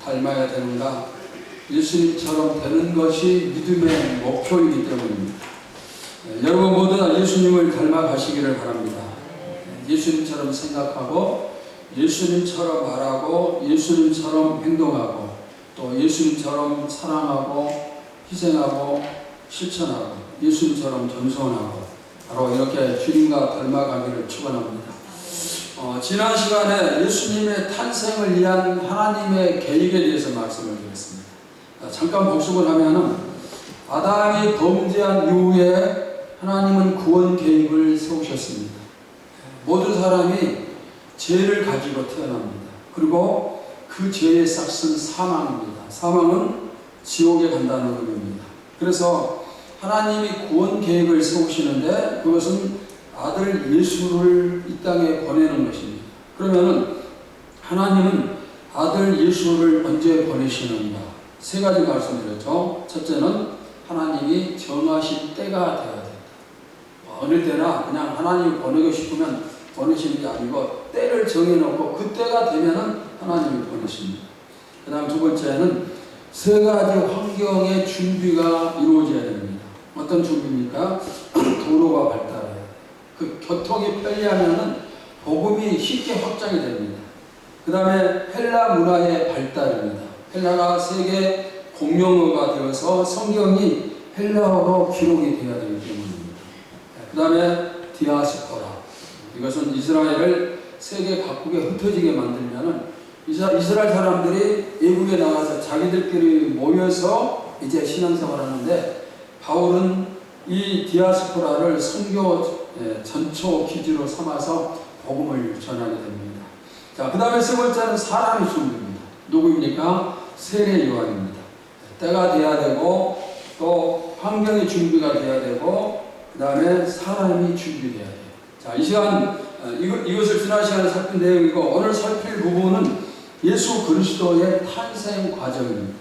닮아야 되는가? 예수님처럼 되는 것이 믿음의 목표이기 때문입니다. 여러분 모두 다 예수님을 닮아가시기를 바랍니다. 예수님처럼 생각하고 예수님처럼 말하고 예수님처럼 행동하고 또 예수님처럼 사랑하고 희생하고 실천하고 예수님처럼 겸손하고 바로 이렇게 주님과 닮아가기를 축원합니다. 지난 시간에 예수님의 탄생을 위한 하나님의 계획에 대해서 말씀을 드렸습니다. 잠깐 복습을 하면은 아담이 범죄한 이후에 하나님은 구원 계획을 세우셨습니다. 모든 사람이 죄를 가지고 태어납니다. 그리고 그 죄의 싹은 사망입니다. 사망은 지옥에 간다는 의미입니다. 그래서 하나님이 구원 계획을 세우시는데 그것은 아들 예수를 이 땅에 보내는 것입니다. 그러면은 하나님은 아들 예수를 언제 보내시는가? 세 가지 말씀드렸죠. 첫째는 하나님이 정하신 때가 되어야 된다. 어느 때나 그냥 하나님이 보내고 싶으면 보내시는 게 아니고 때를 정해놓고 그 때가 되면은 하나님이 보내십니다. 그 다음 두 번째는 세 가지 환경의 준비가 이루어져야 됩니다. 어떤 준비입니까? 도로가 발달해야 돼요. 그 교통이 편리하면은 복음이 쉽게 확장이 됩니다. 그 다음에 헬라 문화의 발달입니다. 헬라가 세계 공용어가 되어서 성경이 헬라어로 기록이 되어야 되기 때문입니다. 그 다음에 디아스포라. 이것은 이스라엘을 세계 각국에 흩어지게 만들면은 이스라엘 사람들이 외국에 나가서 자기들끼리 모여서 이제 신앙생활을 하는데 바울은 이 디아스포라를 선교 전초 기지로 삼아서 복음을 전하게 됩니다. 자, 그 다음에 세 번째는 사람이 준비입니다. 누구입니까? 세례 요한입니다. 때가 돼야 되고 또 환경의 준비가 돼야 되고 그 다음에 사람이 준비돼야 돼요. 자, 이 시간 이것을 지난 시간에 살핀 내용이고 오늘 살필 부분은 예수 그리스도의 탄생 과정입니다.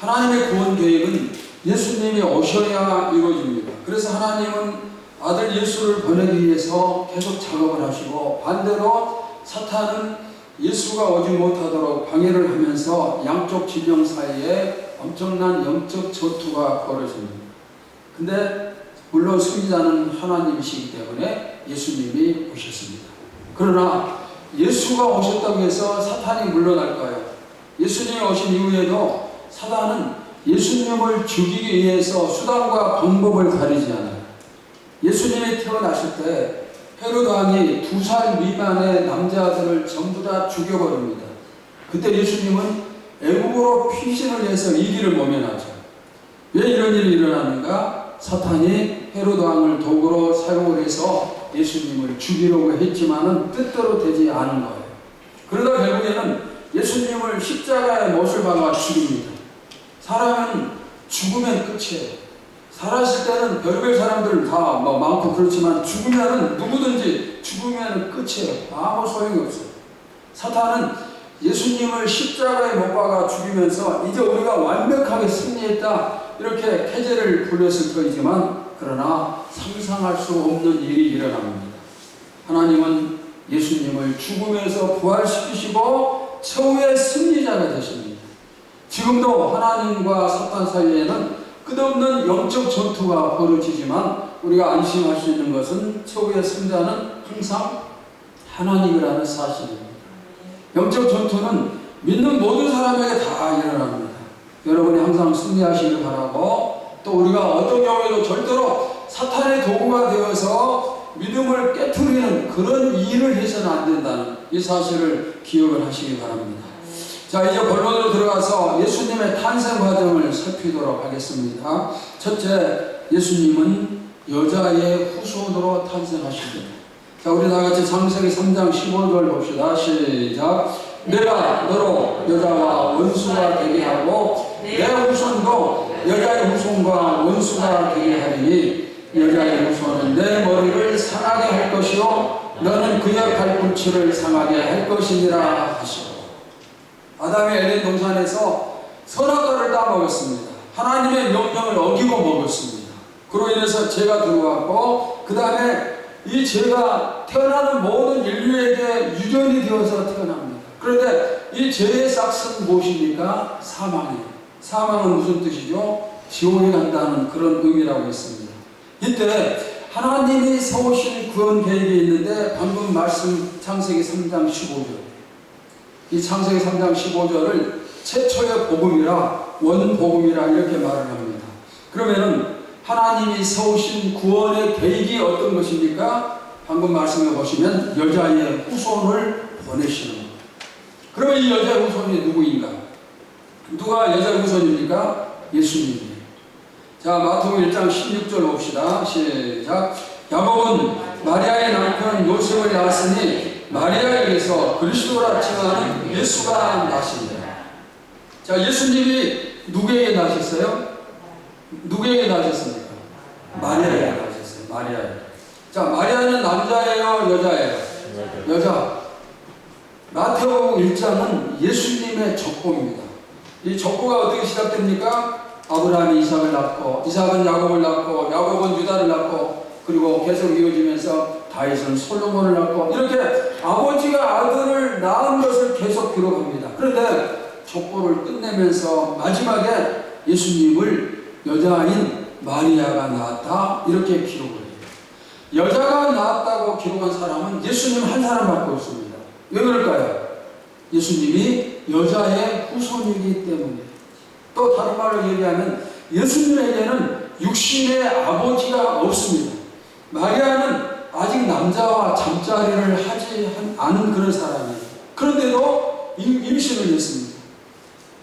하나님의 구원 계획은 예수님이 오셔야 이루어집니다. 그래서 하나님은 아들 예수를 보내기 위해서 계속 작업을 하시고 반대로 사탄은 예수가 오지 못하도록 방해를 하면서 양쪽 진영 사이에 엄청난 영적 전투가 벌어집니다. 근데 물론 승리자는 하나님이시기 때문에 예수님이 오셨습니다. 그러나 예수가 오셨다고 해서 사탄이 물러날까요? 예수님이 오신 이후에도 사탄은 예수님을 죽이기 위해서 수단과 방법을 가리지 않아요. 예수님이 태어나실 때 헤로드 왕이 2살 미만의 남자들을 전부 다 죽여버립니다. 그때 예수님은 애국으로 피신을 해서 이 길을 모면하죠. 왜 이런 일이 일어나는가? 사탄이 헤로드 왕을 도구로 사용을 해서 예수님을 죽이려고 했지만은 뜻대로 되지 않은 거예요. 그러다 결국에는 예수님을 십자가에 못을 박아 죽입니다. 사람은 죽으면 끝이에요. 살았을 때는 별별 사람들 다 많고 그렇지만 죽으면은 누구든지 죽으면 끝이에요. 아무 소용이 없어요. 사탄은 예수님을 십자가에 못 박아 죽이면서 이제 우리가 완벽하게 승리했다 이렇게 태제를 부렸을 터이지만 그러나 상상할 수 없는 일이 일어납니다. 하나님은 예수님을 죽음에서 부활시키시고 최후의 승리자가 되십니다. 지금도 하나님과 사탄 사이에는 끝없는 영적 전투가 벌어지지만 우리가 안심할 수 있는 것은 최후의 승자는 항상 하나님이라는 사실입니다. 영적 전투는 믿는 모든 사람에게 다 일어납니다. 여러분이 항상 승리하시길 바라고 또 우리가 어떤 경우에도 절대로 사탄의 도구가 되어서 믿음을 깨트리는 그런 일을 해서는 안 된다는 이 사실을 기억을 하시기 바랍니다. 자, 이제 본론으로 들어가서 예수님의 탄생 과정을 살피도록 하겠습니다. 첫째, 예수님은 여자의 후손으로 탄생하십니다. 자, 우리 다 같이 창세기 3장 15절 봅시다. 시작. 내가 너로 여자와 원수가 되게 하고 내 후손도 여자의 후손과 원수가 되게 하리니 여자의 후손은 내 머리를 상하게 할 것이요 너는 그의 발꿈치를 상하게 할 것이니라 하시고. 아담이 에덴 동산에서 선악과를 따먹었습니다. 하나님의 명령을 어기고 먹었습니다. 그로 인해서 죄가 들어왔고 그 다음에 이 죄가 태어나는 모든 인류에게 유전이 되어서 태어납니다. 그런데 이 죄의 싹은 무엇입니까? 사망이에요. 사망은 무슨 뜻이죠? 지옥에 간다는 그런 의미라고 했습니다. 이때 하나님이 세우신 구원 계획이 있는데 방금 말씀 창세기 3장 15절, 이 창세기 3장 15절을 최초의 복음이라 원복음이라 이렇게 말을 합니다. 그러면은 하나님이 세우신 구원의 계획이 어떤 것입니까? 방금 말씀해 보시면 여자의 후손을 보내시는 것. 그러면 이 여자의 후손이 누구인가? 누가 여자의 후손입니까? 예수님이에요. 자, 마태복음 1장 16절 봅시다. 시작. 야곱은 마리아의 남편 요셉을 낳았으니 마리아에게서 그리스도라 칭하는 예수가 나십니다. 자, 예수님이 누구에게 나셨어요? 누구에게 나셨습니까? 마리아에게 나셨어요. 마리아에게. 자, 마리아는 남자예요? 여자예요? 여자. 마태복음 1장은 예수님의 족보입니다. 이 족보가 어떻게 시작됩니까? 아브라함이 이삭을 낳고, 이삭은 야곱을 낳고, 야곱은 유다를 낳고, 그리고 계속 이어지면서 다윗은 솔로몬을 낳고, 이렇게 아버지가 아들을 낳은 것을 계속 기록합니다. 그런데 족보를 끝내면서 마지막에 예수님을 여자인 마리아가 낳았다, 이렇게 기록을 해요. 여자가 낳았다고 기록한 사람은 예수님 한 사람밖에 없습니다. 왜 그럴까요? 예수님이 여자의 후손이기 때문에. 또 다른 말로 얘기하면 예수님에게는 육신의 아버지가 없습니다. 마리아는 아직 남자와 잠자리를 하지 않은 그런 사람이에요. 그런데도 임신을 했습니다.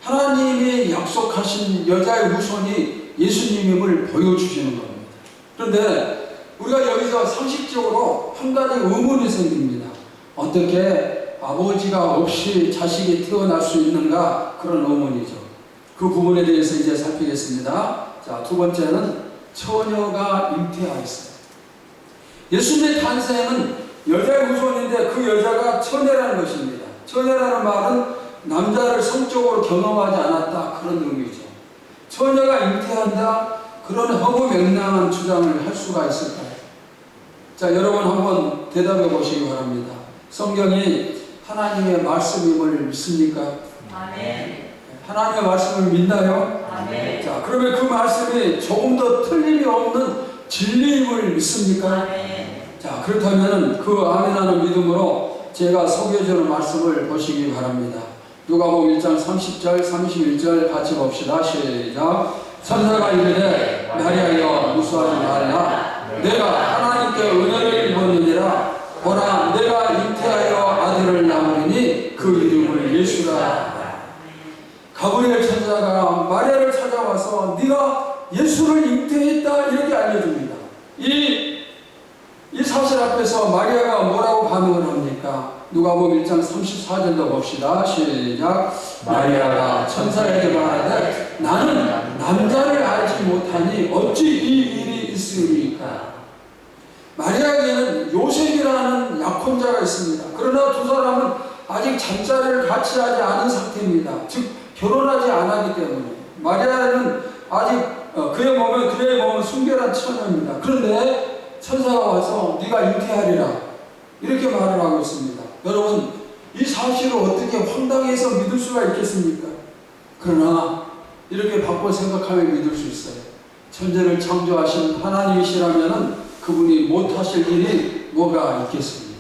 하나님이 약속하신 여자의 후손이 예수님임을 보여주시는 겁니다. 그런데 우리가 여기서 상식적으로 한 가지 의문이 생깁니다. 어떻게 아버지가 없이 자식이 태어날 수 있는가? 그런 의문이죠. 그 부분에 대해서 이제 살피겠습니다. 자, 두 번째는 처녀가 잉태하였어요. 예수님의 탄생은 여자의 후손인데 그 여자가 처녀라는 것입니다. 처녀라는 말은 남자를 성적으로 경험하지 않았다, 그런 의미죠. 처녀가 잉태한다, 그런 허무맹랑한 주장을 할 수가 있을까요? 자, 여러분 한번 대답해 보시기 바랍니다. 성경이 하나님의 말씀임을 믿습니까? 아멘. 하나님의 말씀을 믿나요? 아멘. 자, 그러면 그 말씀이 조금 더 틀림이 없는 진리임을 믿습니까? 아멘. 자, 그렇다면 그 아멘하는 믿음으로 제가 소개해주는 말씀을 보시기 바랍니다. 누가복음 1장 30절, 31절 같이 봅시다. 시작. 천사가 이르되 마리아여 무수하지 말라. 내가 하나님께 은혜를 입었느니라. 보라, 내가 잉태하여 아들을 낳으리니 그 이름을 예수라. 가브리엘 천사가 마리아를 찾아와서 네가 예수를 잉태했다, 이렇게 알려줍니다. 이 사실 앞에서 마리아가 뭐라고 반응을 합니까? 누가복음 1장 34절도 봅시다. 시작. 마리아가 천사에게 말하되 나는 남자를 알지 못하니 어찌 이 일이 있으리까? 마리아에게는 요셉이라는 약혼자가 있습니다. 그러나 두 사람은 아직 잠자리를 같이 하지 않은 상태입니다. 즉 결혼하지 않았기 때문에 마리아는 아직 그의 몸은 순결한 처녀입니다. 그런데 천사가 와서 네가 잉태하리라, 이렇게 말을 하고 있습니다. 여러분, 이 사실을 어떻게 황당해서 믿을 수가 있겠습니까? 그러나 이렇게 바꿔 생각하며 믿을 수 있어요. 천재를 창조하신 하나님이시라면 그분이 못하실 일이 뭐가 있겠습니까?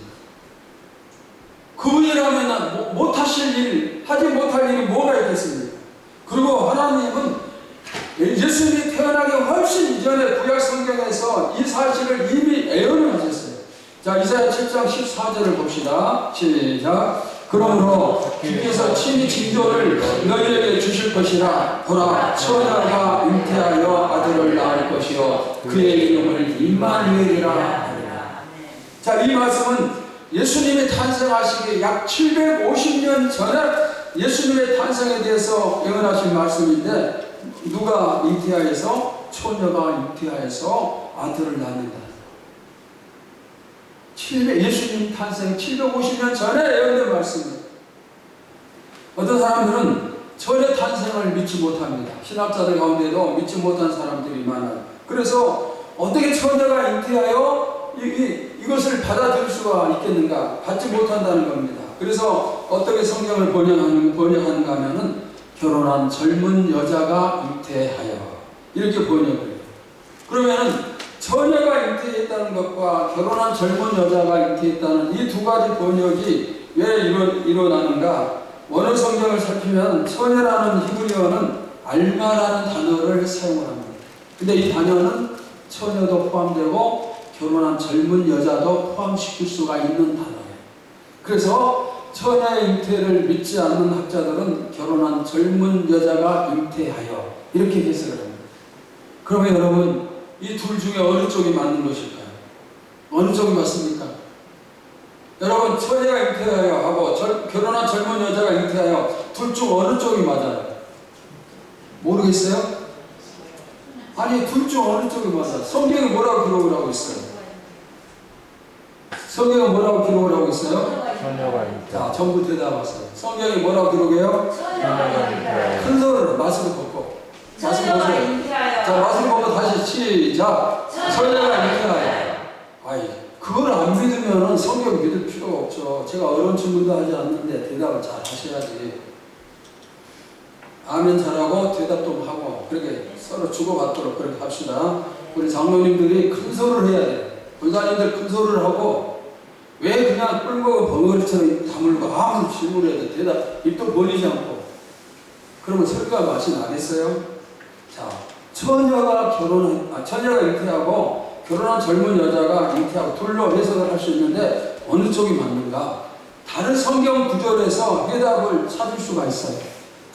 그분이라면 못하실 일, 하지 못할 일이 뭐가 있겠습니까? 그리고 하나님은 예수님이 태어나기 훨씬 이전에 구약 성경에서 이 사실을 이미 예언을 하셨어요. 자, 이사야 7장 14절을 봅시다. 시작. 그러므로 주께서 친히 징조를 너희에게 주실 것이라. 보라, 처녀가 잉태하여 아들을 낳을 것이요 그의 이름을 임마누엘이라. 자, 이 말씀은 예수님이 탄생하시기 약 750년 전에 예수님의 탄생에 대해서 예언하신 말씀인데, 누가 잉태하여서, 처녀가 잉태하여서 아들을 낳는다. 예수님 탄생 750년 전에 예언된 말씀입니다. 어떤 사람들은 처녀 탄생을 믿지 못합니다. 신학자들 가운데도 믿지 못한 사람들이 많아요. 그래서 어떻게 처녀가 잉태하여 이것을 받아들일 수가 있겠는가? 받지 못한다는 겁니다. 그래서 어떻게 성경을 번역하는가 하면은 결혼한 젊은 여자가 잉태하여 이렇게 번역을 해요. 그러면은 처녀가 잉태했다는 것과 결혼한 젊은 여자가 잉태했다는 이 두 가지 번역이 왜 일어나는가? 원어 성경을 살피면 처녀라는 히브리어는 알마라는 단어를 사용을 합니다. 근데 이 단어는 처녀도 포함되고 결혼한 젊은 여자도 포함시킬 수가 있는 단어예요. 그래서 처녀의 잉태를 믿지 않는 학자들은 결혼한 젊은 여자가 잉태하여 이렇게 해석을 합니다. 그러면 여러분 이 둘 중에 어느 쪽이 맞는 것일까요? 어느 쪽이 맞습니까? 여러분 처녀가 잉태하여 하고 결혼한 젊은 여자가 잉태하여 둘 중 어느 쪽이 맞아요? 모르겠어요? 아니 둘 중 어느 쪽이 맞아요? 성경이 뭐라고 기록을 하고 있어요? 성경은 뭐라고 기록을 하고 있어요? 처녀가 잉태. 자, 전부 대답하세요. 성경이 뭐라고 기록해요? 처녀가 잉태하여. 큰 소리로 마스크 벗고. 마스크 벗고. 자, 마스크 벗고 다시 시작. 처녀가 잉태하여. 아이, 그걸 안 믿으면 성경 믿을 필요가 없죠. 제가 어려운 질문도 하지 않는데 대답을 잘 하셔야지. 아멘 잘하고 대답 좀 하고 그렇게 서로 주고받도록 그렇게 합시다. 우리 장로님들이 큰 소리를 해야 돼요. 권사님들 큰 소리를 하고 왜 그냥 꿀먹은 벙어리처럼 다물고 아무 질문해도 대답 입도 벌리지 않고 그러면 설교가 맛이 나겠어요? 자, 처녀가 잉태하고 결혼한 젊은 여자가 잉태하고 둘로 해석을 할 수 있는데 어느 쪽이 맞는가? 다른 성경 구절에서 해답을 찾을 수가 있어요.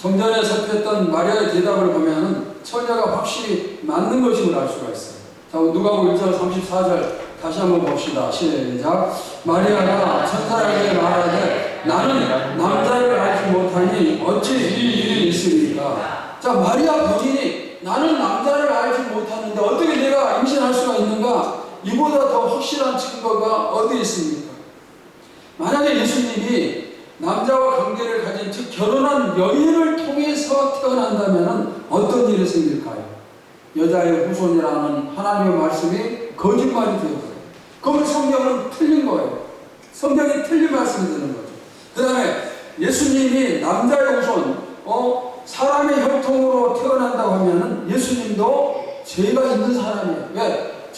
좀 전에 살폈던 마리아의 대답을 보면 처녀가 확실히 맞는 것임을 알 수가 있어요. 자, 누가복음 1장 34절 다시 한번 봅시다. 시작. 마리아가 천사에게 말하되 나는 남자를 알지 못하니 어찌 이 일이 있으리까? 자, 마리아 본인이 나는 남자를 알지 못하는데 어떻게 내가 임신할 수가 있는가? 이보다 더 확실한 증거가 어디 있습니까? 만약에 예수님이 남자와 관계를 가진 즉 결혼한 여인을 통해서 태어난다면 어떤 일이 생길까요? 여자의 후손이라는 하나님의 말씀이 거짓말이 되어요. 그럼 성경은 틀린 거예요. 성경이 틀린 말씀이 되는 거죠. 그 다음에 예수님이 남자의 후손, 사람의 혈통으로 태어난다고 하면은 예수님도 죄가 있는 사람이에요. 왜?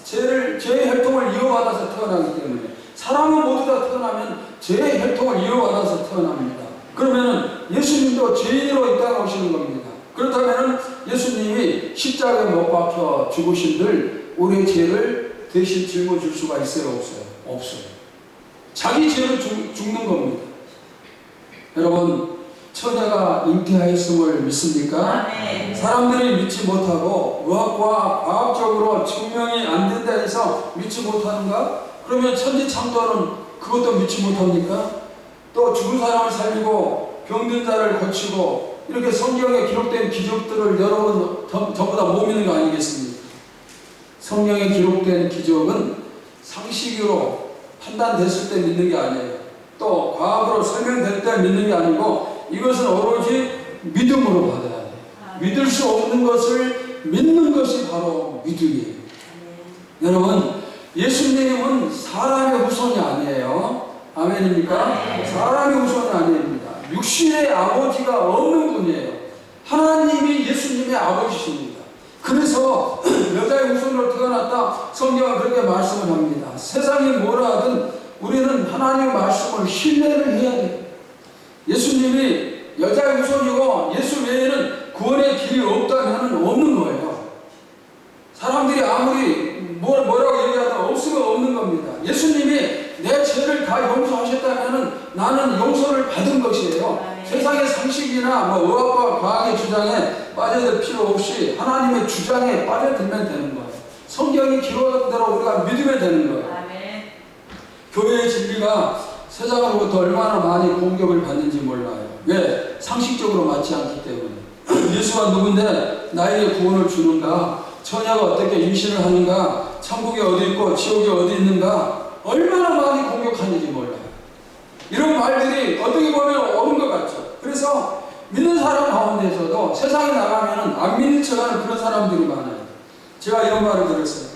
죄의 혈통을 이어받아서 태어나기 때문에. 사람은 모두 다 태어나면 죄의 혈통을 이어받아서 태어납니다. 그러면은 예수님도 죄인으로 이 땅에 오시는 겁니다. 그렇다면 예수님이 십자가에 못 박혀 죽으신들 우리의 죄를 대신 짊어질 수가 있어요? 없어요? 없어요. 자기 죄를 죽는 겁니다. 여러분 처녀가 잉태하였음을 믿습니까? 네. 사람들이 믿지 못하고 의학과 과학적으로 증명이 안 된다 해서 믿지 못하는가? 그러면 천지창조는 그것도 믿지 못합니까? 또 죽은 사람을 살리고 병든 자를 고치고 이렇게 성경에 기록된 기적들을 여러분 전부 다 못 믿는 거 아니겠습니까? 성경에 기록된 기적은 상식으로 판단됐을 때 믿는 게 아니에요. 또 과학으로 설명될 때 믿는 게 아니고 이것은 오로지 믿음으로 받아야 돼요. 믿을 수 없는 것을 믿는 것이 바로 믿음이에요. 여러분 예수님은 사람의 후손이 아니에요. 아멘입니까? 사람의 후손이 아닙니다. 육신의 아버지가 없는 분이에요. 하나님이 예수님의 아버지십니다. 그래서 여자의 후손으로 태어났다 성경은 그렇게 말씀을 합니다. 세상이 뭐라 하든 우리는 하나님의 말씀을 신뢰를 해야 돼요. 예수님이 여자의 후손이고 예수 외에는 구원의 길이 없다면 없는 거예요. 사람들이 아무리 뭐라고 얘기하든 없으면 없는 겁니다. 예수님이 내 죄를 다 용서하셨다면 나는 용서를 받은 것이에요. 세상의 상식이나 의학과 과학의 주장에 빠져들 필요 없이 하나님의 주장에 빠져들면 되는 거예요. 성경이 기록한 대로 우리가 믿으면 되는 거예요. 교회의 진리가 세상으로부터 얼마나 많이 공격을 받는지 몰라요. 왜? 상식적으로 맞지 않기 때문에. 예수가 누군데 나에게 구원을 주는가? 처녀가 어떻게 임신을 하는가? 천국이 어디 있고 지옥이 어디 있는가? 얼마나 많이 공격하는지 몰라요. 이런 말들이 어떻게 보면 옳은 것 같죠. 그래서 믿는 사람 가운데서도 세상에 나가면 안 믿는 척하는 그런 사람들이 많아요. 제가 이런 말을 들었어요.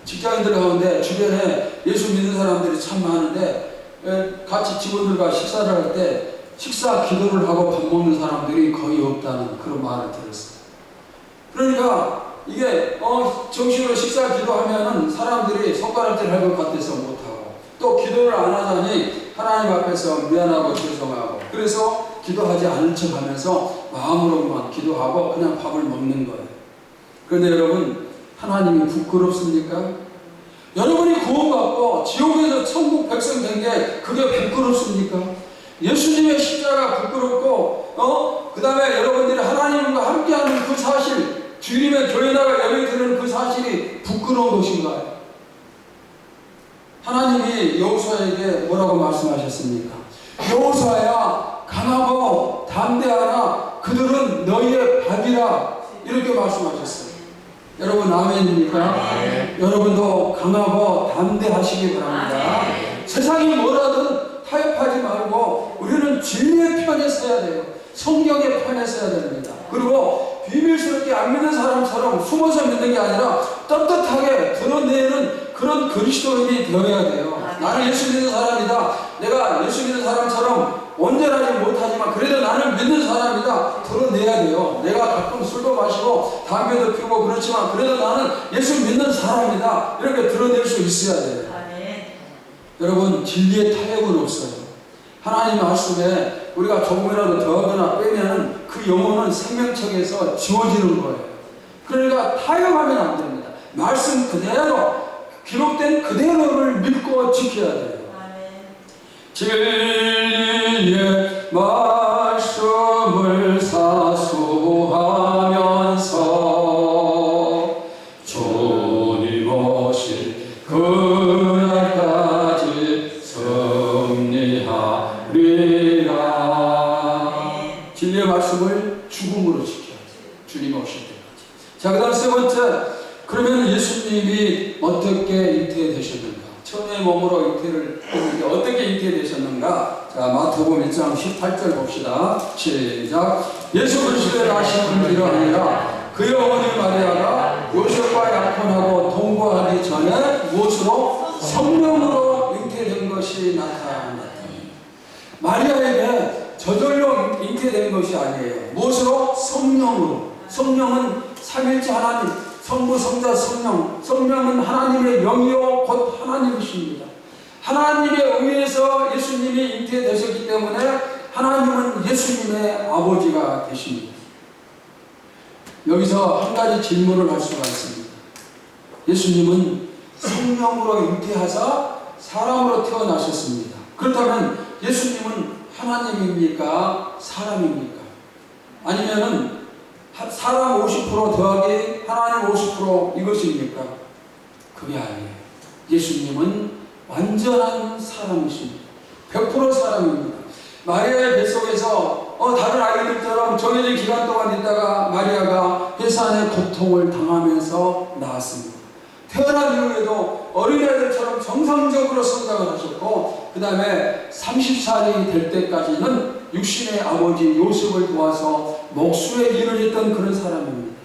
직장인들 가운데 주변에 예수 믿는 사람들이 참 많은데 같이 직원들과 식사를 할 때 식사 기도를 하고 밥 먹는 사람들이 거의 없다는 그런 말을 들었어요. 그러니까 이게 정식으로 식사 기도하면은 사람들이 손가락질 할 것 같아서 못하고, 또 기도를 안 하자니 하나님 앞에서 미안하고 죄송하고, 그래서 기도하지 않은 척 하면서 마음으로만 기도하고 그냥 밥을 먹는 거예요. 그런데 여러분, 하나님이 부끄럽습니까? 여러분이 구원받고 지옥에서 천국 백성 된 게 그게 부끄럽습니까? 예수님의 십자가 부끄럽고, 그 다음에 여러분들이 하나님과 함께하는 그 사실, 주님의 교회다가 예배드리는 그 사실이 부끄러운 것인가요? 하나님이 여호수아에게 뭐라고 말씀하셨습니까? 여호수아야, 강하고 담대하라, 그들은 너희의 밥이라, 이렇게 말씀하셨어요. 여러분 아멘입니까? 네. 여러분도 강하고 담대하시기 바랍니다. 세상이 뭐라든 타협하지 말고 우리는 진리의 편에 서야 돼요. 성경의 편에 서야 됩니다. 그리고 비밀스럽게 안 믿는 사람처럼 숨어서 믿는 게 아니라 떳떳하게 드러내는 그런 그리스도인이 되어야 돼요. 나는 예수 믿는 사람이다. 내가 예수 믿는 사람처럼 온전하지 못하지만 그래도 나는 믿는 사람이다. 드러내야 돼요. 내가 가끔 술도 마시고 담배도 피우고 그렇지만 그래도 나는 예수 믿는 사람이다. 이렇게 드러낼 수 있어야 돼요. 여러분, 진리의 타협은 없어요. 하나님 말씀에 우리가 조금이라도 더하거나 빼면 그 영혼은 생명책에서 지워지는 거예요. 그러니까 타협하면 안 됩니다. 말씀 그대로, 기록된 그대로를 믿고 지켜야 돼요. 진리의 말씀을 사수하면서 주님 오실 그날까지 승리하리라. 진리의 말씀을 죽음으로 지켜야 돼요. 주님 오실 때까지. 자, 그 다음 세 번째, 그러면 예수님이 어떻게 잉태되셨는가? 처음에 몸으로 잉태를 했는데 어떻게 잉태되셨는가? 자, 마태복음 1장 18절 봅시다. 시작. 예수 그리스도의 나심은 이러하니라. 그의 어머니 마리아가 요셉과 약혼하고 동거하기 전에 무엇으로? 성령으로 잉태된 것이 나타났다. 마리아에게 저절로 잉태된 것이 아니에요. 무엇으로? 성령으로. 성령은 삼일째 하나님, 성부, 성자, 성령. 성령은 하나님의 영이요 곧 하나님이십니다. 하나님에 의해서 예수님이 잉태되셨기 때문에 하나님은 예수님의 아버지가 되십니다. 여기서 한 가지 질문을 할 수가 있습니다. 예수님은 성령으로 잉태하사 사람으로 태어나셨습니다. 그렇다면 예수님은 하나님입니까? 사람입니까? 아니면은 사람 50% 더하기 하나님 50% 이것입니까? 그게 아니에요. 예수님은 완전한 사람이십니다. 100% 사람입니다. 마리아의 뱃속에서 다른 아이들처럼 정해진 기간 동안 있다가 마리아가 해산의 고통을 당하면서 나왔습니다. 태어난 이후에도 어린애들처럼 정상적으로 성장을 하셨고, 그 다음에 30살이 될 때까지는 육신의 아버지 요셉을 도와서 목수의 일을 했던 그런 사람입니다.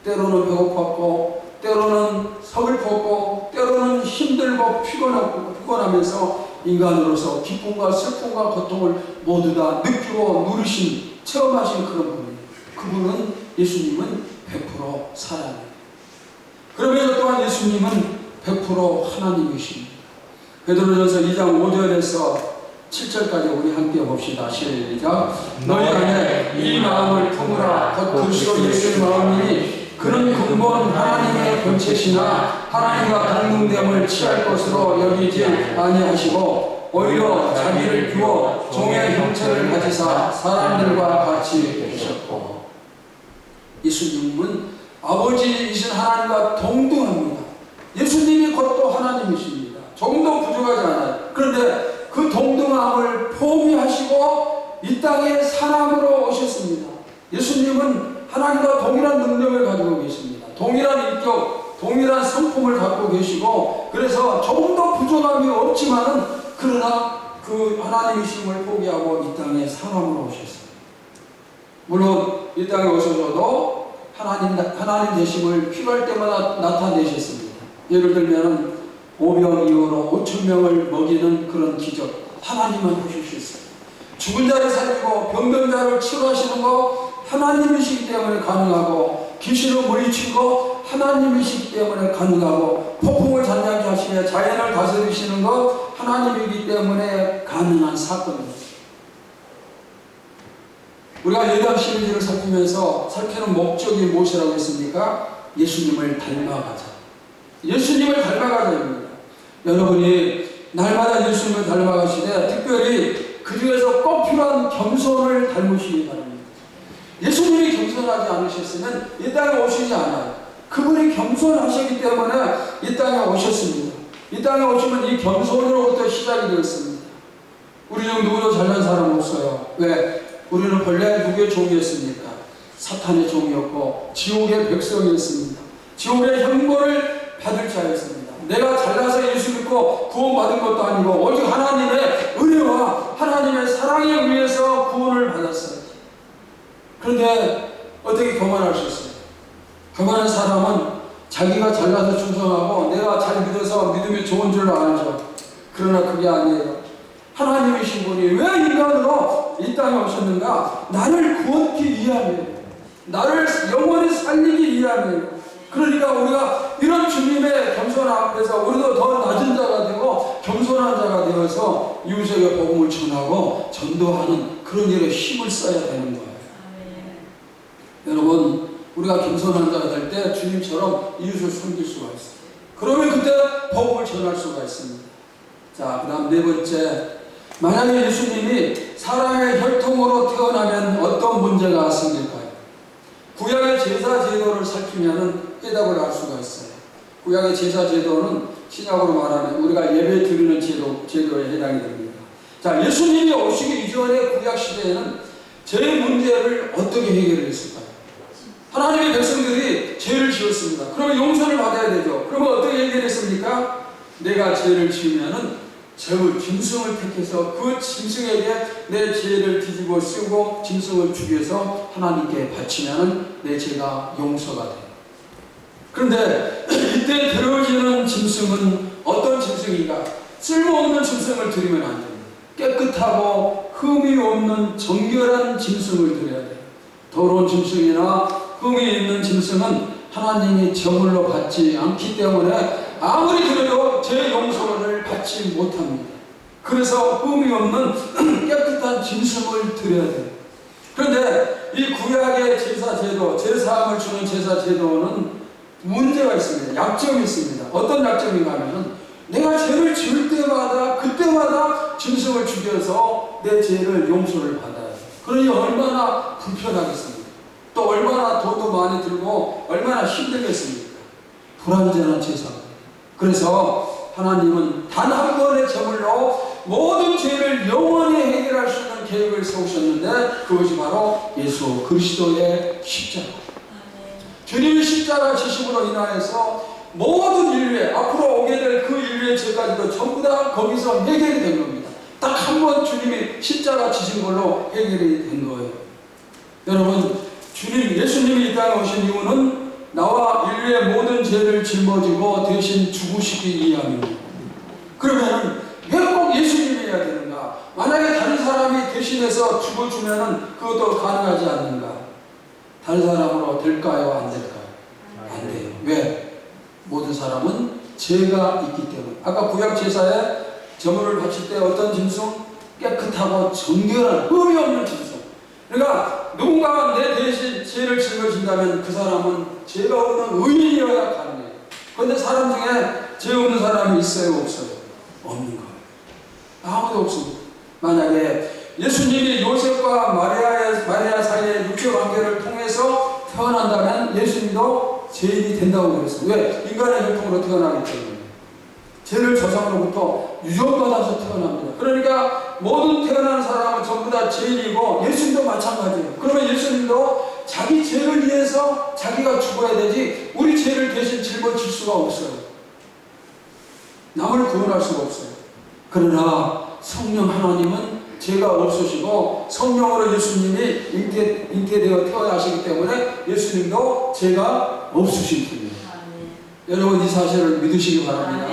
때로는 배고팠고, 때로는 서글펐고, 때로는 힘들고 피곤하면서 인간으로서 기쁨과 슬픔과 고통을 모두 다 느끼고 누리신, 체험하신 그런 분입니다. 그분은, 예수님은 100% 사람이에요. 그러면서 또한 예수님은 100% 하나님이십니다. 베드로전서 2장 5절에서 7절까지 우리 함께 봅시다. 시작. 너희 안에 이 마음을 품으라. 곧 그리스도 예수의 마음이니 그는 근본 하나님의 본체시나 하나님과 동등됨을 취할 것으로 여기지 아니하시고 오히려 자기를 비워 종의 형체를 가지사 사람들과 같이 계셨고. 예수님은 아버지이신 하나님과 동등합니다. 예수님이 곧 또 하나님이십니다. 조금도 부족하지 않아요. 그런데 그 동등함을 포기하시고 이 땅에 사람으로 오셨습니다. 예수님은 하나님과 동일한 능력을 가지고 계십니다. 동일한 인격, 동일한 성품을 갖고 계시고, 그래서 조금도 부족함이 없지만은 그러나 그 하나님이심을 포기하고 이 땅에 사람으로 오셨어요. 물론 이 땅에 오셔서도 하나님 되심을 필요할 때마다 나타내셨습니다. 예를 들면 오병 이후로 5,000명을 먹이는 그런 기적, 하나님만 하실 수 있어요. 죽은 자를 살리고 병든 자를 치료하시는 거 하나님이시기 때문에 가능하고, 귀신을 물리치는 거 하나님이시기 때문에 가능하고, 폭풍을 잔잔케 하시며 자연을 다스리시는 거 하나님이기 때문에 가능한 사건입니다. 우리가 예당 시리즈를 살피면서 살피는 목적이 무엇이라고 했습니까? 예수님을 닮아가자. 예수님을 닮아가자입니다. 여러분이 날마다 예수님을 닮아가시되 특별히 그 중에서 꼭 필요한 겸손을 닮으시기 바랍니다. 예수님이 겸손하지 않으셨으면 이 땅에 오시지 않아요. 그분이 겸손하셨기 때문에 이 땅에 오셨습니다. 이 땅에 오시면 이 겸손으로부터 시작이 되었습니다. 우리 중 누구도 잘난 사람 없어요. 왜? 우리는 본래 누구의 종이었습니까? 사탄의 종이었고 지옥의 백성이었습니다. 지옥의 형벌을 받을 자였습니다. 내가 잘나서 예수 믿고 구원받은 것도 아니고 오직 하나님의 은혜와 하나님의 사랑에 의해서 구원을 받았어요. 그런데 어떻게 교만할 수 있어요? 교만한 사람은 자기가 잘나서 충성하고 내가 잘 믿어서 믿음이 좋은 줄 알죠. 그러나 그게 아니에요. 하나님이신 분이 왜 인간으로 이 땅에 오셨는가? 나를 구원하기 위함이에요. 나를 영원히 살리기 위함이에요. 그러니까 우리가 이런 주님의 겸손 앞에서 우리도 더 낮은 자가 되고 겸손한 자가 되어서 이웃에게 복음을 전하고 전도하는 그런 일에 힘을 써야 되는 거예요. 여러분, 우리가 겸손한 자가 될 때 주님처럼 이웃을 섬길 수가 있어요. 그러면 그때 복음을 전할 수가 있습니다. 자, 그 다음 네 번째, 만약에 예수님이 사랑의 혈통으로 태어나면 어떤 문제가 생길까요? 구약의 제사 제도를 살피면 해답을 알 수가 있어요. 구약의 제사 제도는 신약으로 말하면 우리가 예배 드리는 제도에 해당이 됩니다. 자, 예수님이 오시기 이전의 구약 시대에는 죄의 문제를 어떻게 해결했을까요? 하나님의 백성들이 죄를 지었습니다. 그러면 용서를 받아야 되죠. 그러면 어떻게 해결했습니까? 내가 죄를 지으면은 제물 짐승을 택해서 그 짐승에게 내 죄를 뒤집어 쓰고 짐승을 죽여서 하나님께 바치면 내 죄가 용서가 돼요. 그런데 이때 드려지는 짐승은 어떤 짐승인가? 쓸모없는 짐승을 드리면 안 됩니다. 깨끗하고 흠이 없는 정결한 짐승을 드려야 돼요. 더러운 짐승이나 흠이 있는 짐승은 하나님이 제물로 받지 않기 때문에 아무리 드려도 죄 용서를 받지 못합니다. 그래서 흠이 없는 깨끗한 짐승을 드려야 돼요. 그런데 이 구약의 제사 제도, 제사함을 주는 제사 제도는 문제가 있습니다. 약점이 있습니다. 어떤 약점인가 하면 내가 죄를 지을 때마다 그때마다 짐승을 죽여서 내 죄를 용서를 받아요. 그러니 얼마나 불편하겠습니까? 또 얼마나 돈도 많이 들고 얼마나 힘들겠습니까? 불완전한 제사. 그래서 하나님은 단 한 번의 제물로 모든 죄를 영원히 해결할 수 있는 계획을 세우셨는데 그것이 바로 예수 그리스도의 십자가. 주님의 십자가 지심으로 인하여서 모든 인류에 앞으로 오게 될 그 인류의 죄까지도 전부 다 거기서 해결이 된 겁니다. 딱 한 번 주님이 십자가 지신 걸로 해결이 된 거예요. 여러분, 예수님이 이 땅에 오신 이유는 나와 인류의 모든 죄를 짊어지고 대신 죽으시기 위함입니다. 그러면 왜 꼭 예수님이 해야 되는가? 만약에 다른 사람이 대신해서 죽어주면 그것도 가능하지 않는가? 다른 사람으로 될까요? 안 될까요? 안 돼요. 왜? 모든 사람은 죄가 있기 때문에. 아까 구약 제사에 제물을 바칠 때 어떤 짐승? 깨끗하고 정결한 흠이 없는 짐승. 그러니까 누군가가 내 대신 죄를 짊어진다면 그 사람은 죄가 없는 의인이어야 가능해요. 그런데 사람 중에 죄 없는 사람이 있어요? 없어요? 없는 거예요. 아무도 없습니다. 만약에 예수님이 요셉과 마리아 사이의 육체 관계를 통해서 태어난다면 예수님도 죄인이 된다고 그랬어요. 왜? 인간의 혈통으로 태어나기 때문에. 죄를 조상으로부터 유전받아서 태어납니다. 그러니까 모든 태어나는 사람은 전부 다 죄인이고 예수님도 마찬가지예요. 그러면 예수님도 자기 죄를 위해서 자기가 죽어야 되지 우리 죄를 대신 짊어질 수가 없어요. 남을 구원할 수가 없어요. 그러나 성령 하나님은 죄가 없으시고 성령으로 예수님이 잉태되어 태어나시기 때문에 예수님도 죄가 없으신 분이에요. 여러분 이 사실을 믿으시기 바랍니다.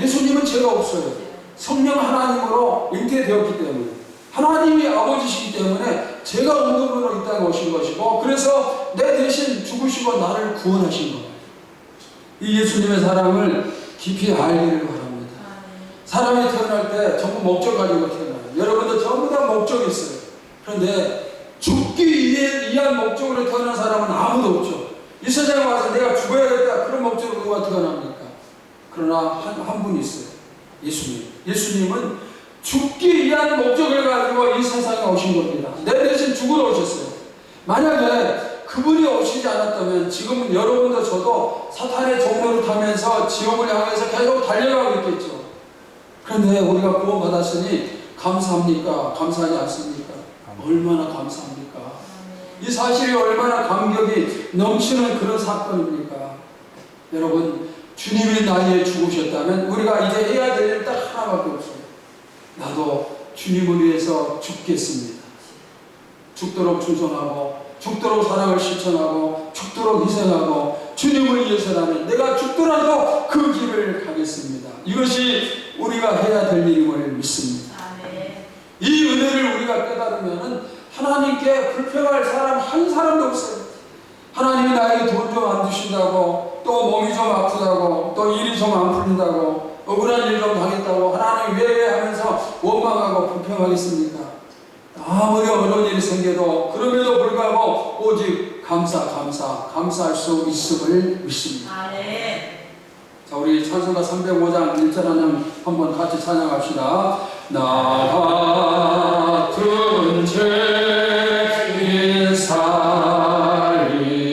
예수님은 죄가 없어요. 성령 하나님으로 잉태되었기 때문에 하나님이 아버지시기 때문에 제가 운동으로 이 땅에 오신 것이고 그래서 내 대신 죽으시고 나를 구원하신 겁니다. 이 예수님의 사랑을 깊이 알기를 바랍니다. 사람이 태어날 때 전부 목적 가지고 태어나요. 여러분도 전부 다 목적이 있어요. 그런데 죽기 위한 목적으로 태어난 사람은 아무도 없죠. 이 세상에 와서 내가 죽어야겠다 그런 목적으로 누가 태어납니까? 그러나 한 분이 있어요. 예수님. 예수님은 죽기 위한 목적을 가지고 이 세상에 오신 겁니다. 내 대신 죽으러 오셨어요. 만약에 그분이 오시지 않았다면 지금은 여러분도 저도 사탄의 종로를 타면서 지옥을 향해서 계속 달려가고 있겠죠. 그런데 우리가 구원받았으니 감사합니까? 감사하지 않습니까? 얼마나 감사합니까? 이 사실이 얼마나 감격이 넘치는 그런 사건입니까? 여러분, 주님이 나이에 죽으셨다면 우리가 이제 해야 될 일 딱 하나밖에 없어요. 나도 주님을 위해서 죽겠습니다. 죽도록 충성하고 죽도록 사랑을 실천하고 죽도록 희생하고 주님을 위해서라면 내가 죽더라도 그 길을 가겠습니다. 이것이 우리가 해야 될 일임을 믿습니다. 이 은혜를 우리가 깨달으면 하나님께 불평할 사람 한 사람도 없어요. 하나님이 나에게 돈 좀 안 주신다고 또 몸이 좀 아프다고 또 일이 좀 안 풀린다고 억울한 일 좀 당했다고 하나님 왜 하면서 원망하고 불평하겠습니까? 아무리 어려운 일이 생겨도 그럼에도 불구하고 오직 감사할 수 있음을 믿습니다. 자, 우리 찬송가 305장 1절 한번 같이 찬양합시다. 나 같은 죄인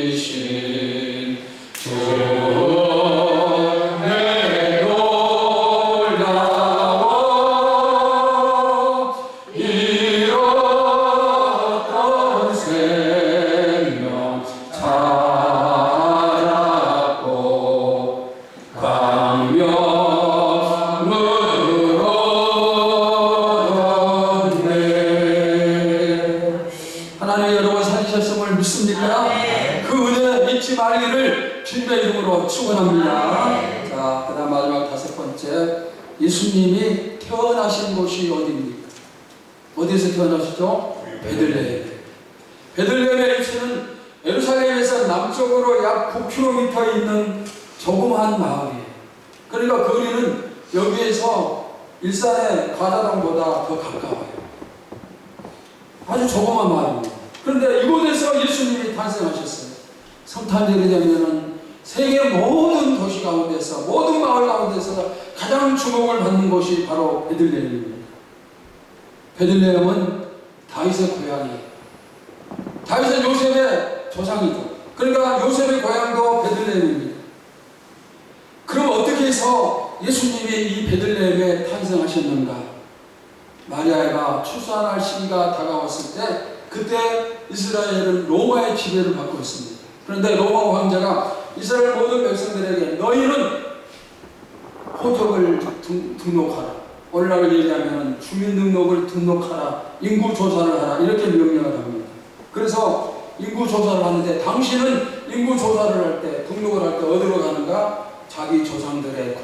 살리신 주 내 놀라워 잃었던 생명 찾았고 광명으로 하나님 여러분 살리셨음을 믿습니까? 그 은혜 잊지 말기를 주님의 이름으로 축원합니다. 자, 그 다음 마지막 다섯 번째, 예수님이 태어나신 곳이 어디입니까? 어디에서 태어나시죠? 베들레헴. 베들레헴의 위치는 예루살렘에서 남쪽으로 약 9km 있는 조그마한 마을이에요. 그러니까 거리는 여기에서 일산의 가자동보다 더 가까워요. 아주 조그마한 마을입니다. 그런데 이곳에서 예수님이 탄생하셨어요. 성탄절이 되면은 세계 모든 도시 가운데서 모든 마을 가운데서 가장 주목을 받는 곳이 바로 베들레헴입니다. 베들레헴은 다윗의 고향이에요. 다윗은 요셉의 조상이죠. 그러니까 요셉의 고향도 베들레헴입니다. 그럼 어떻게 해서 예수님이 이 베들레헴에 탄생하셨는가? 마리아가 출산할 시기가 다가왔을 때 그때 이스라엘은 로마의 지배를 받고 있습니다. 그런데 로마 황제가 이스라엘 모든 백성들에게 너희는 호적을 등록하라. 오늘날 얘기하면 주민등록을 등록하라. 인구조사를 하라. 이렇게 명령을 합니다. 그래서 인구조사를 하는데 당신은 인구조사를 할 때 등록을 할 때 어디로 가는가? 자기 조상들의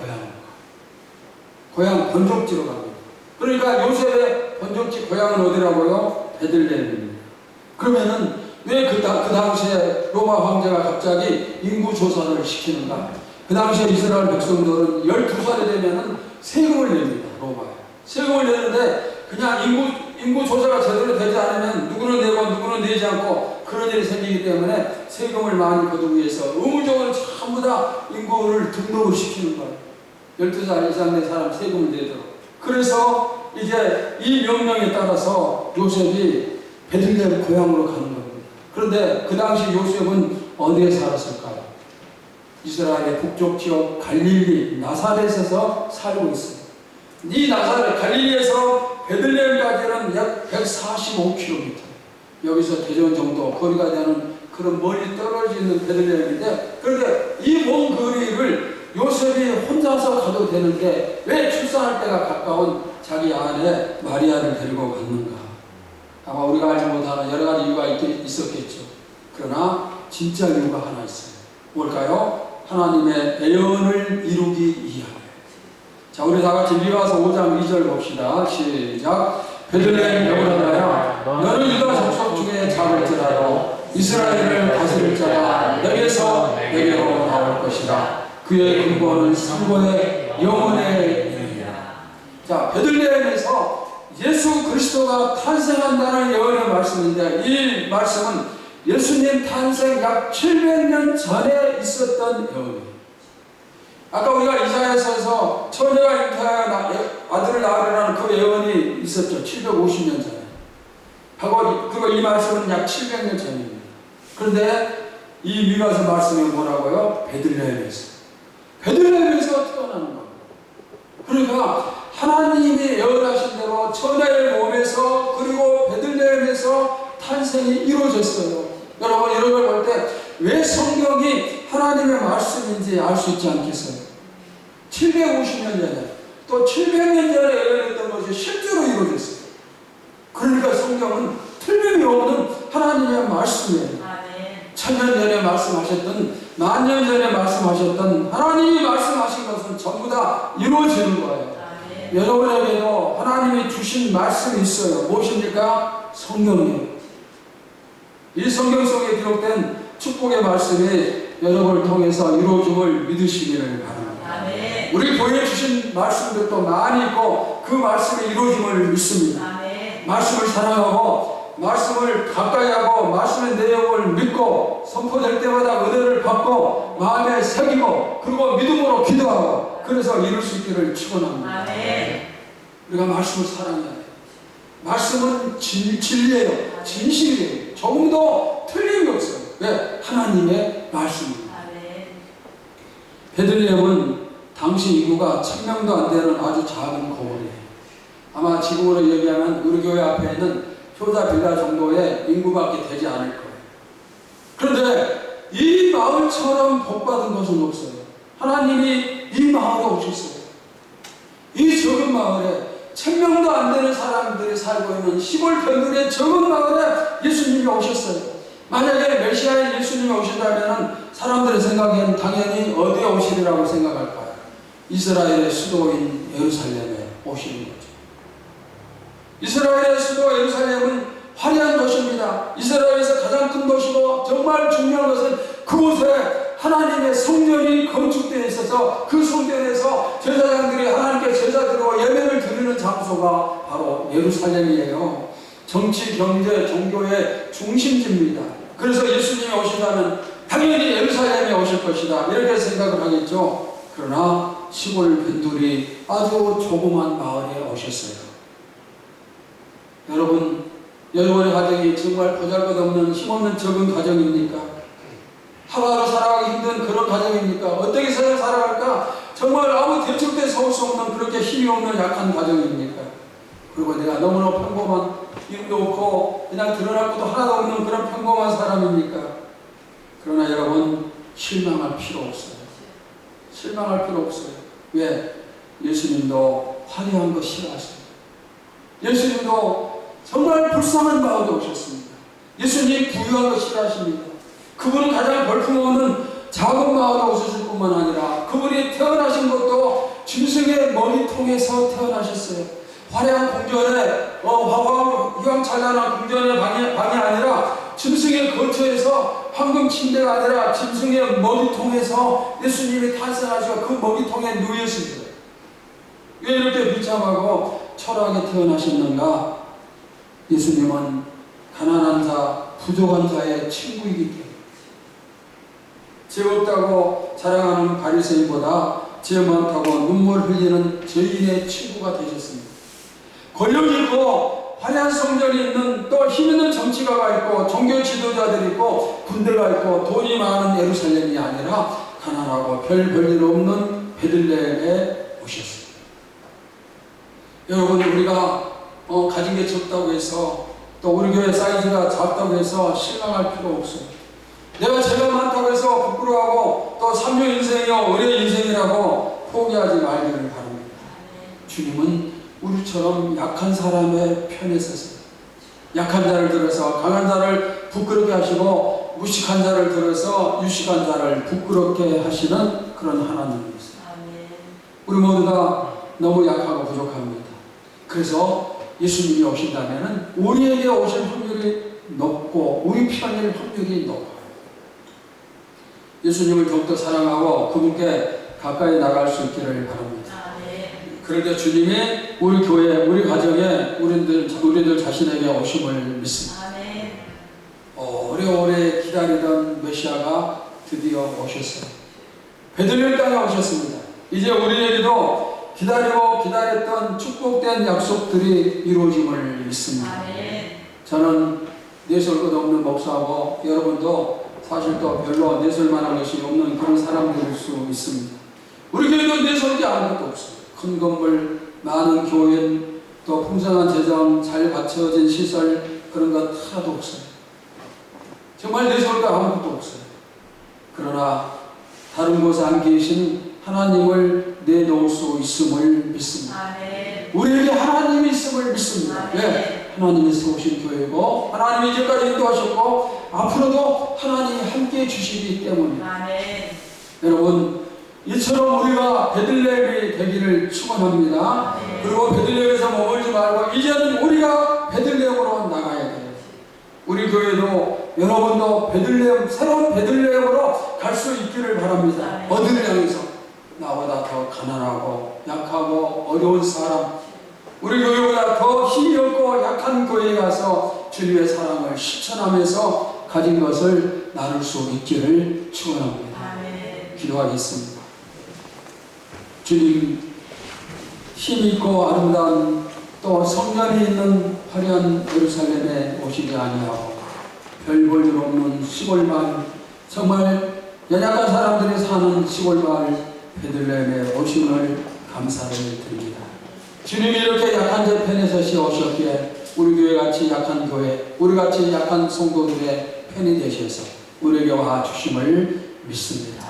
고향 본적지로 갑니다. 그러니까 요셉의 본적지 고향은 어디라고요? 베들레헴입니다. 그러면은 왜 그 당시에 로마 황제가 갑자기 인구조사를 시키는가? 그 당시에 이스라엘 백성들은 12살이 되면은 세금을 냅니다. 로마에. 세금을 내는데 그냥 인구조사가 제대로 되지 않으면 누구는 내고 누구는 내지 않고 그런 일이 생기기 때문에 세금을 많이 거두기 위해서 의무적으로 전부 다 인구를 등록을 시키는 거예요. 12살 이상 된 사람 세금을 내도록. 그래서 이제 이 명령에 따라서 요셉이 베들레헴 고향으로 가는 겁니다. 그런데 그 당시 요셉은 어디에 살았을까요? 이스라엘의 북쪽 지역 갈릴리 나사렛에서 살고 있어요. 이 나사렛 갈릴리에서 베들레헴까지는 약 145km. 여기서 대전 정도 거리가 되는 그런 멀리 떨어져 있는 베들레헴인데, 그런데 이 먼 거리를 요셉이 혼자서 가도 되는데 왜 출산할 때가 가까운 자기 아내 마리아를 데리고 갔는가? 아마 우리가 알지 못하는 여러 가지 이유가 있었겠죠. 그러나 진짜 이유가 하나 있어요. 뭘까요? 하나님의 애언을 이루기 위하여. 자, 우리 다 같이 미가서 5장 2절 봅시다. 시작. 베들레헴 여호라다야, 너는 유다 족속 중에 작을지라도 이스라엘을 다스릴 자가 내게서 내게로 나올 것이다. 그의 근본은 상고의 영원의 이름이라. 자, 베들레헴에서 예수 그리스도가 탄생한다는 예언의 말씀인데, 이 말씀은 예수님 탄생 약 700년 전에 있었던 예언이에요. 아까 우리가 이사야서에서 처녀가 잉태하여 아들을 낳으리라는 그 예언이 있었죠. 750년 전에. 그리고 이 말씀은 약 700년 전입니다. 그런데 이 미가서 말씀이 뭐라고요? 베들레헴에서. 베들레헴에서 태어나는 겁니다. 그러니까 하나님이 예언하신 대로 처녀의 몸에서 그리고 베들레헴에서 탄생이 이루어졌어요. 여러분, 이런 걸 볼 때 왜 성경이 하나님의 말씀인지 알 수 있지 않겠어요? 750년 전에 또 700년 전에 예언했던 것이 실제로 이루어졌어요. 그러니까 성경은 틀림이 없는 하나님의 말씀이에요. 천년 전에 말씀하셨던, 만년 전에 말씀하셨던 하나님이 말씀하신 것은 전부 다 이루어지는 거예요. 여러분에게도 하나님이 주신 말씀이 있어요. 무엇입니까? 성경이에요. 이 성경 속에 기록된 축복의 말씀이 여러분을 통해서 이루어짐을 믿으시기를 바랍니다. 우리 교회에 주신 말씀들도 많이 있고 그 말씀이 이루어짐을 믿습니다. 말씀을 사랑하고 말씀을 가까이 하고 말씀의 내용을 믿고 선포될 때마다 은혜를 받고 마음에 새기고 그리고 믿음으로 기도하고 그래서 이룰 수 있기를 축원합니다. 우리가 말씀을 사랑해야 돼요. 말씀은 진리예요. 진실이에요. 조금도 틀림이 없어요. 왜? 하나님의 말씀입니다. 베들레헴은 당시 인구가 1000명도 안 되는 아주 작은 거울이에요. 아마 지금으로 얘기하면 우리 교회 앞에 있는 효자 빌라 정도의 인구밖에 되지 않을 거예요. 그런데 이 마을처럼 복받은 것은 없어요. 하나님이 이 마을에 오셨어요. 이 적은 마을에 1000명도 안 되는 사람들이 살고 있는 시골 변두리의 적은 마을에 예수님이 오셨어요. 만약에 메시아인 예수님이 오신다면 사람들의 생각에는 당연히 어디에 오시리라고 생각할까요? 이스라엘의 수도인 예루살렘에 오시는 거죠. 이스라엘의 수도 예루살렘은 화려한 도시입니다. 이스라엘에서 가장 큰 도시고 정말 중요한 것은 그곳에 하나님의 성전이 건축되어 있어서 그 성전에서 제사장들이 하나님께 제사 드리고 예배를 드리는 장소가 바로 예루살렘이에요. 정치, 경제, 종교의 중심지입니다. 그래서 예수님이 오신다면 당연히 예루살렘에 오실 것이다 이렇게 생각을 하겠죠. 그러나 시골 변두리 아주 조그만 마을에 오셨어요. 여러분, 여러분의 가정이 정말 보잘것없는 힘없는 적은 가정입니까? 하루하루 살아가기 힘든 그런 가정입니까? 어떻게 살아갈까? 정말 아무 대책도 세울 수 없는 그렇게 힘이 없는 약한 가정입니까? 그리고 내가 너무나 평범한 힘도 없고 그냥 드러날 것도 하나도 없는 그런 평범한 사람입니까? 그러나 여러분, 실망할 필요 없어요. 실망할 필요 없어요. 왜? 예수님도 화려한 거 싫어하세요. 예수님도 정말 불쌍한 마음에 오셨습니다. 예수님 부유한 거 싫어하십니다. 그분은 가장 볼품없는 작은 마음에 오셨을 뿐만 아니라 그분이 태어나신 것도 짐승의 머리통에서 태어나셨어요. 화려한 궁전에 휘황찬란한 궁전의 방이 아니라 짐승의 거처에서 황금 침대가 아니라 짐승의 머리통에서 예수님이 탄생하시고 그 머리통에 누우셨습니다. 왜 이렇게 비참하고 초라하게 태어나셨는가? 예수님은 가난한 자, 부족한 자의 친구이기 때문에 죄 없다고 자랑하는 바리새인보다 죄 많다고 눈물 흘리는 죄인의 친구가 되셨습니다. 권력 있고 화려한 성전이 있는 또 힘있는 정치가가 있고 종교 지도자들이 있고 군대가 있고 돈이 많은 예루살렘이 아니라 가난하고 별 볼일 없는 베들레헴에 오셨습니다. 여러분, 우리가 가진 게 적다고 해서 또 우리 교회 사이즈가 작다고 해서 실망할 필요 없어요. 내가 죄가 많다고 해서 부끄러워하고 또 삼류 인생이요 의뢰 인생이라고 포기하지 말기를 바랍니다. 주님은 우리처럼 약한 사람의 편에 서서 약한 자를 들어서 강한 자를 부끄럽게 하시고 무식한 자를 들어서 유식한 자를 부끄럽게 하시는 그런 하나님입니다. 우리 모두가 너무 약하고 부족합니다. 그래서 예수님이 오신다면 우리에게 오실 확률이 높고 우리 편일 확률이 높아요. 예수님을 더욱더 사랑하고 그분께 가까이 나갈 수 있기를 바랍니다. 그럴 때 주님이 우리 교회, 우리 가정에 우리들 자신에게 오심을 믿습니다. 오래오래 기다리던 메시아가 드디어 오셨어요. 베들레헴 땅에 오셨습니다. 이제 우리에게도 기다리고 기다렸던 축복된 약속들이 이루어짐을 믿습니다. 저는 내세울 것 없는 목사고 여러분도 사실 또 별로 내세울 만한 것이 없는 그런 사람들일 수 있습니다. 우리 교회도 내세우지 않은 것도 없어요. 큰 건물, 많은 교인, 또 풍성한 재정, 잘 갖춰진 시설 그런 것 하나도 없어요. 정말 내세울 거 아무것도 없어요. 그러나 다른 곳에 안 계신 하나님을 내놓을 수 있음을 믿습니다. 우리에게 하나님이 있음을 믿습니다. 왜? 하나님이 세우신 교회고 하나님이 이제까지 인도하셨고 앞으로도 하나님이 함께해 주시기 때문입니다. 여러분, 이처럼 우리가 베들레헴이 되기를 축원합니다. 그리고 베들레헴에서 머물지 말고 이제는 우리가 베들레헴으로 나가야 돼요. 우리 교회도 여러분도 베들레헴, 새로운 베들레헴으로 갈 수 있기를 바랍니다. 어디를 향해서? 나보다 더 가난하고 약하고 어려운 사람, 우리 교회보다 더 힘이 없고 약한 교회에 가서 주님의 사랑을 실천하면서 가진 것을 나눌 수 있기를 축원합니다. 기도하겠습니다. 주님, 힘있고 아름다운 또 성전이 있는 화려한 예루살렘에 오시지 아니하고 별 볼 일 없는 시골마을, 정말 연약한 사람들이 사는 시골마을 베들레헴에 오심을 감사를 드립니다. 주님이 이렇게 약한 자 편에 서시오셨기에 우리 교회같이 약한 교회, 우리같이 약한 성도들의 편이 되셔서 우리에게 와 주심을 믿습니다.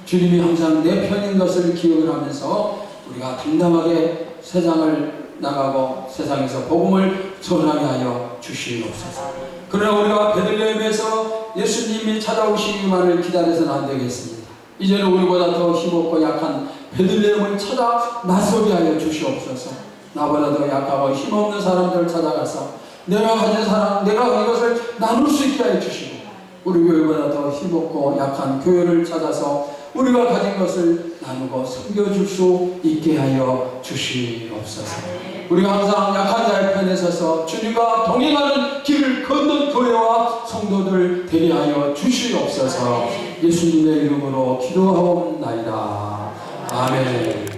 주님이 항상 내 편인 것을 기억을 하면서 우리가 당당하게 세상을 나가고 세상에서 복음을 전하게 하여 주시옵소서. 그러나 우리가 베들레헴에서 예수님이 찾아오시기만을 기다려서는 안 되겠습니다. 이제는 우리보다 더 힘없고 약한 베들레헴을 찾아 나서게 하여 주시옵소서. 나보다 더 약하고 힘없는 사람들을 찾아가서 내가 가진 사람, 내가 이것을 나눌 수 있게 하여 주시고 우리 교회보다 더 힘없고 약한 교회를 찾아서 우리가 가진 것을 나누고 섬겨줄 수 있게 하여 주시옵소서. 우리가 항상 약한 자의 편에 서서 주님과 동행하는 길을 걷는 교회와 성도들 되게 하여 주시옵소서. 예수님의 이름으로 기도하옵나이다. 아멘.